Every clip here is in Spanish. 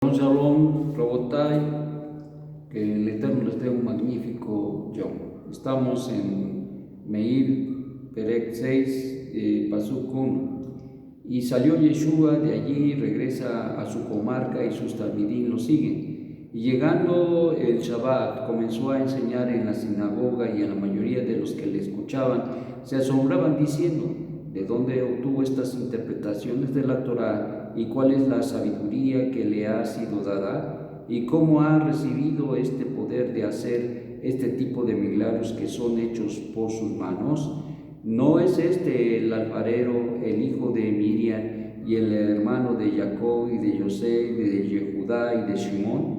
Shalom, Rabotai, que el Eterno les dé un magnífico Yom. Estamos en Meir, Perek 6, Pasuk 1. Y salió Yeshua de allí, regresa a su comarca y sus talmidín lo siguen. Y llegando el Shabbat, comenzó a enseñar en la sinagoga y a la mayoría de los que le escuchaban se asombraban diciendo: ¿de dónde obtuvo estas interpretaciones de la Torá? ¿Y cuál es la sabiduría que le ha sido dada? ¿Y cómo ha recibido este poder de hacer este tipo de milagros que son hechos por sus manos? ¿No es este el alfarero, el hijo de Miriam, y el hermano de Jacob, y de José, y de Yehudá, y de Shimón?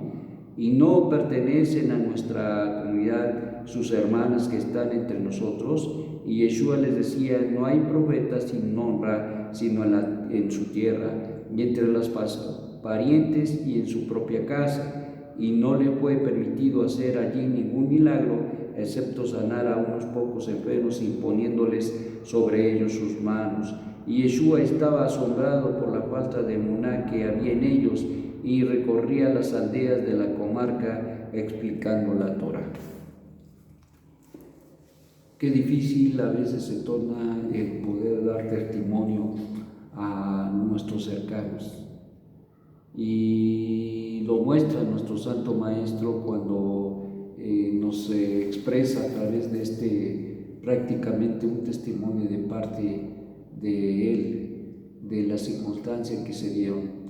¿Y no pertenecen a nuestra comunidad sus hermanas que están entre nosotros? Y Yeshua les decía: no hay profeta sin honra, sino en su tierra, y entre los parientes y en su propia casa. Y no le fue permitido hacer allí ningún milagro, excepto sanar a unos pocos enfermos, imponiéndoles sobre ellos sus manos. Y Yeshua estaba asombrado por la falta de emuná que había en ellos, y recorría las aldeas de la comarca explicando la Torá. Qué difícil a veces se torna el poder dar testimonio a nuestros cercanos. Y lo muestra nuestro Santo Maestro cuando nos expresa a través de prácticamente un testimonio de parte de él, de las circunstancias que se dieron.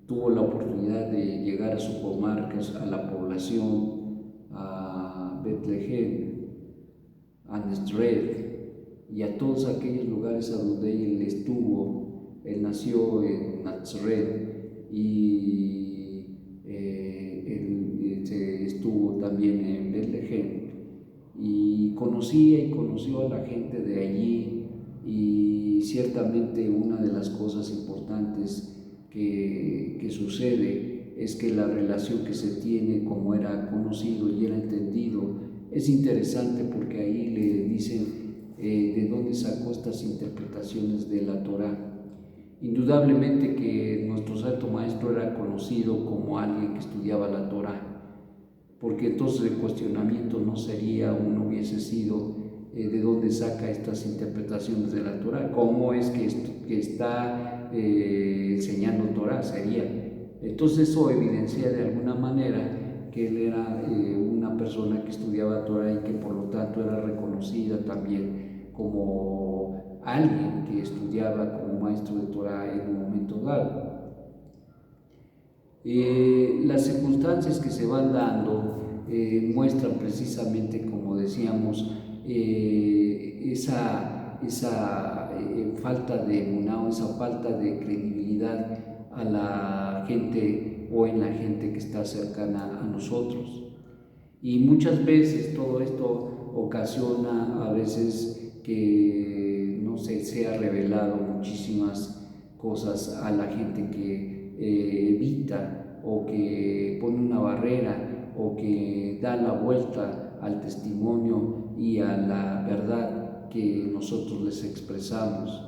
Tuvo la oportunidad de llegar a su comarca, a la población, a Betlehem, a Nazaret y a todos aquellos lugares a donde él estuvo. Él nació en Nazaret y él estuvo también en Betlehem, y conoció a la gente de allí. Y ciertamente una de las cosas importantes que sucede es que la relación que se tiene, como era conocido y era entendido, es interesante, porque ahí le dicen de dónde sacó estas interpretaciones de la Torá. Indudablemente que nuestro Santo Maestro era conocido como alguien que estudiaba la Torá, porque entonces el cuestionamiento no hubiese sido de dónde saca estas interpretaciones de la Torá, cómo es que está enseñando Torá, sería. Entonces eso evidencia de alguna manera que él era una persona que estudiaba Torá y que por lo tanto era reconocida también como alguien que estudiaba como maestro de Torá en un momento dado. Las circunstancias que se van dando muestran precisamente, como decíamos, esa falta de emuná, esa falta de credibilidad a la gente o en la gente que está cercana a nosotros. Y muchas veces todo esto ocasiona a veces que no se sea revelado muchísimas cosas a la gente que evita, o que pone una barrera, o que da la vuelta al testimonio y a la verdad que nosotros les expresamos.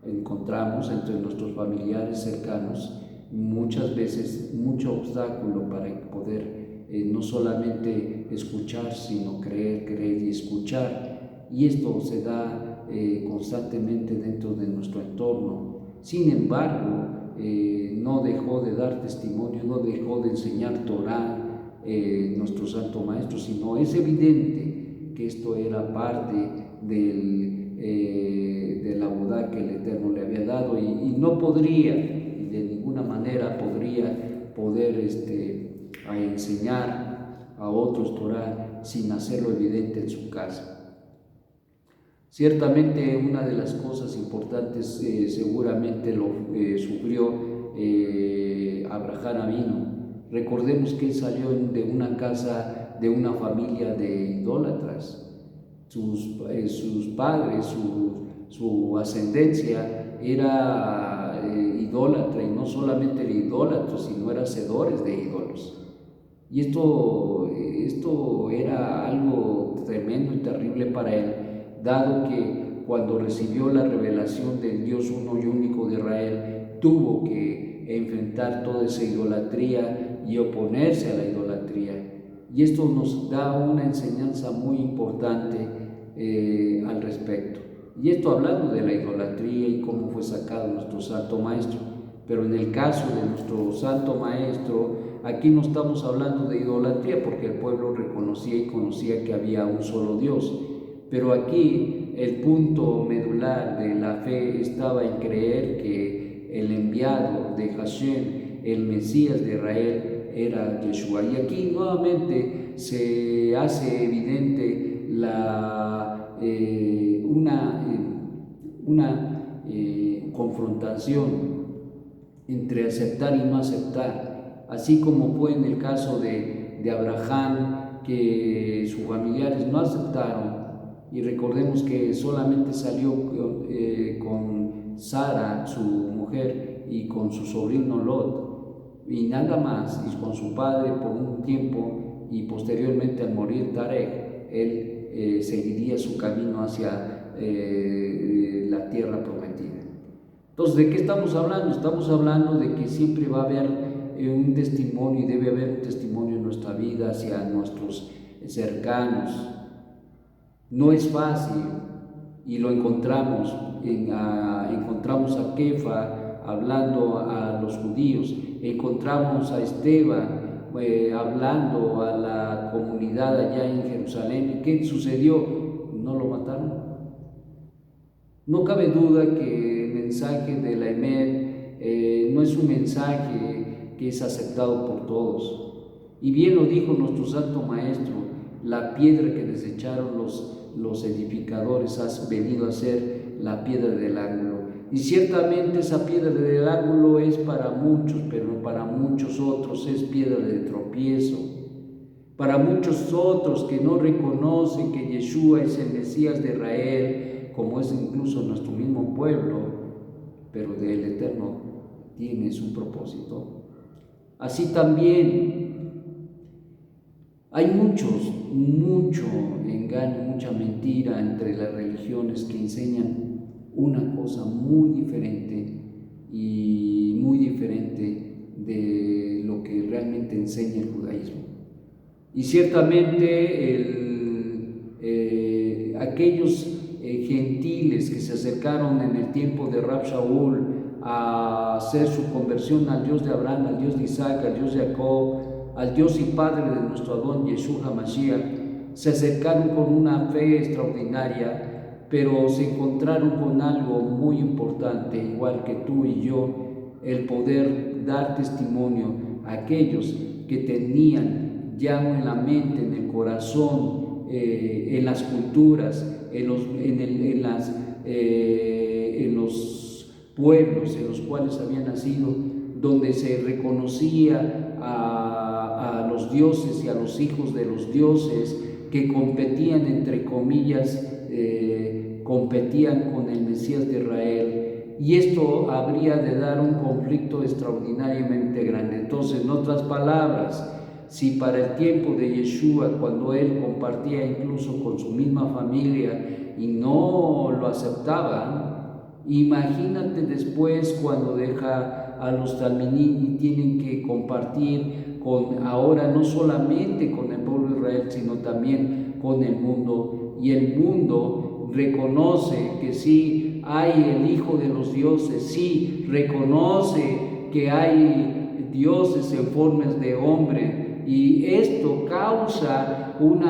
Encontramos entre nuestros familiares cercanos muchas veces mucho obstáculo para poder no solamente escuchar, sino creer y escuchar. Y esto se da constantemente dentro de nuestro entorno. Sin embargo, no dejó de dar testimonio, no dejó de enseñar Torá nuestro Santo Maestro, sino es evidente que esto era parte de la bodá que el Eterno le había dado, y no podría, y de ninguna manera podría poder a enseñar a otros Torá sin hacerlo evidente en su casa. Ciertamente una de las cosas importantes seguramente lo sufrió Abraham Avinu. Recordemos que él salió de una casa, de una familia de idólatras. Sus padres, su ascendencia era idólatra, y no solamente era idólatra, sino era hacedores de ídolos. Y esto era algo tremendo y terrible para él, dado que cuando recibió la revelación del Dios uno y único de Israel, tuvo que enfrentar toda esa idolatría y oponerse a la idolatría. Y esto nos da una enseñanza muy importante al respecto. Y esto hablando de la idolatría y cómo fue sacado nuestro Santo Maestro. Pero en el caso de nuestro Santo Maestro, aquí no estamos hablando de idolatría porque el pueblo reconocía y conocía que había un solo Dios. Pero aquí el punto medular de la fe estaba en creer que el enviado de Hashem, el Mesías de Israel, era Yeshua. Y aquí nuevamente se hace evidente una confrontación entre aceptar y no aceptar, así como fue en el caso de Abraham, que sus familiares no aceptaron, y recordemos que solamente salió con Sara, su mujer, y con su sobrino Lot, y nada más, y con su padre por un tiempo, y posteriormente al morir Tarek, él seguiría su camino hacia la tierra prometida. Entonces, ¿de qué estamos hablando? Estamos hablando de que siempre va a haber un testimonio, y debe haber un testimonio en nuestra vida hacia nuestros cercanos. No es fácil, y lo encontramos, encontramos a Kefa hablando a los judíos, encontramos a Esteban hablando a la comunidad allá en Jerusalén. ¿Qué sucedió? No lo mataron. No cabe duda que el mensaje de la Emet no es un mensaje que es aceptado por todos. Y bien lo dijo nuestro Santo Maestro, la piedra que desecharon los edificadores ha venido a ser la piedra del ángulo. Y ciertamente esa piedra del ángulo es para muchos, pero para muchos otros es piedra de tropiezo. Para muchos otros que no reconocen que Yeshua es el Mesías de Israel, como es incluso nuestro mismo pueblo, pero del Eterno tiene su propósito. Así también hay mucho engaño, mucha mentira entre las religiones que enseñan una cosa muy diferente de lo que realmente enseña el judaísmo. Y ciertamente aquellos gentiles que se acercaron en el tiempo de Rab Shaul a hacer su conversión al Dios de Abraham, al Dios de Isaac, al Dios de Jacob, al Dios y Padre de nuestro Adón Yeshua HaMashiach, se acercaron con una fe extraordinaria, pero se encontraron con algo muy importante, igual que tú y yo, el poder dar testimonio a aquellos que tenían ya en la mente, en el corazón, en las culturas, en los pueblos en los cuales había nacido, donde se reconocía a los dioses y a los hijos de los dioses que competían, entre comillas, competían con el Mesías de Israel, y esto habría de dar un conflicto extraordinariamente grande. Entonces, en otras palabras, si para el tiempo de Yeshua, cuando él compartía incluso con su misma familia y no lo aceptaban, imagínate después cuando deja a los talmidim y tienen que compartir ahora no solamente con el pueblo de Israel, sino también con el mundo. Y el mundo reconoce que sí hay el Hijo de los dioses, sí reconoce que hay dioses en formas de hombre, y esto causa un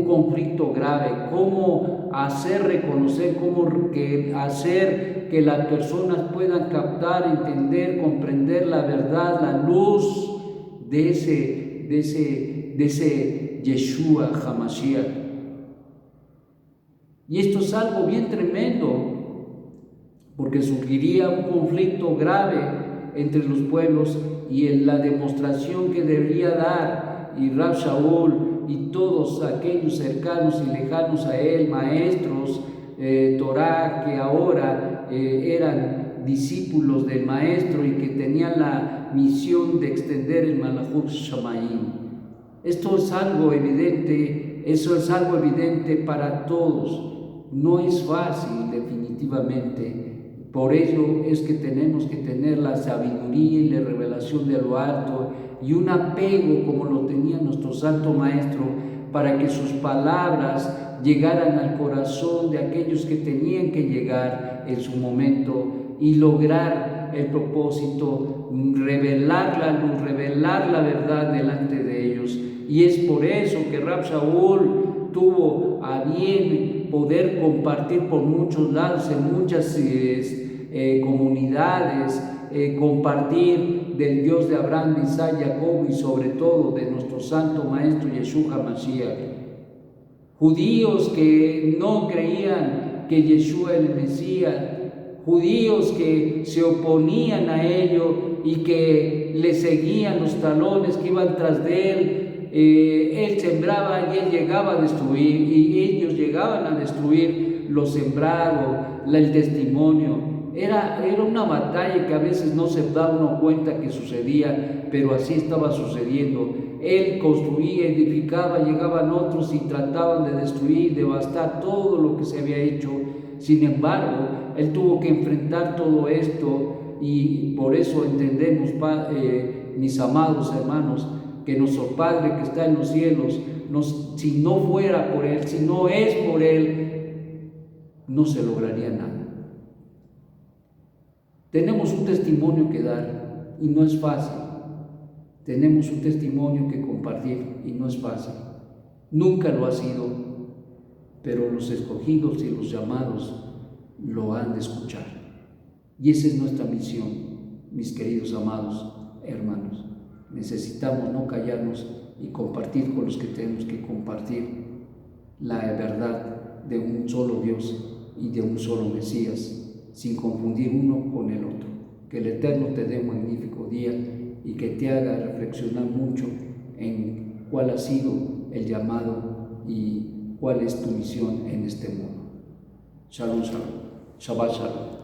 conflicto grave. ¿Cómo hacer reconocer, hacer que las personas puedan captar, entender, comprender la verdad, la luz de ese Yeshua HaMashiach? Y esto es algo bien tremendo, porque surgiría un conflicto grave entre los pueblos, y en la demostración que debería dar y Rab Shaul y todos aquellos cercanos y lejanos a él, maestros Torah, que ahora eran discípulos del maestro y que tenían la misión de extender el Malachut Shamayim. Esto es algo evidente, eso es algo evidente para todos. No es fácil, definitivamente, Por ello es que tenemos que tener la sabiduría y la revelación de lo alto y un apego como lo tenía nuestro Santo Maestro, para que sus palabras llegaran al corazón de aquellos que tenían que llegar en su momento y lograr el propósito, revelar la luz, revelar la verdad delante de ellos. Y es por eso que Rab Shaul tuvo a bien poder compartir por muchos lados, en muchas comunidades, compartir del Dios de Abraham, de Isaac, Jacob y sobre todo de nuestro Santo Maestro Yeshua HaMashiach. Judíos que no creían que Yeshua era el Mesías, judíos que se oponían a ello y que le seguían los talones, que iban tras de él. Él sembraba y él llegaba a destruir, y ellos llegaban a destruir lo sembrado, el testimonio. Era una batalla que a veces no se daba uno cuenta que sucedía, pero así estaba sucediendo. Él construía, edificaba, llegaban otros y trataban de destruir, devastar todo lo que se había hecho. Sin embargo, él tuvo que enfrentar todo esto, y por eso entendemos, mis amados hermanos, que nuestro Padre que está en los cielos, si no fuera por Él, si no es por Él, no se lograría nada. Tenemos un testimonio que dar y no es fácil. Tenemos un testimonio que compartir y no es fácil. Nunca lo ha sido, pero los escogidos y los llamados lo han de escuchar. Y esa es nuestra misión, mis queridos amados hermanos. Necesitamos no callarnos y compartir con los que tenemos que compartir la verdad de un solo Dios y de un solo Mesías, sin confundir uno con el otro. Que el Eterno te dé un magnífico día y que te haga reflexionar mucho en cuál ha sido el llamado y cuál es tu misión en este mundo. Shalom, shalom. Shabbat shalom.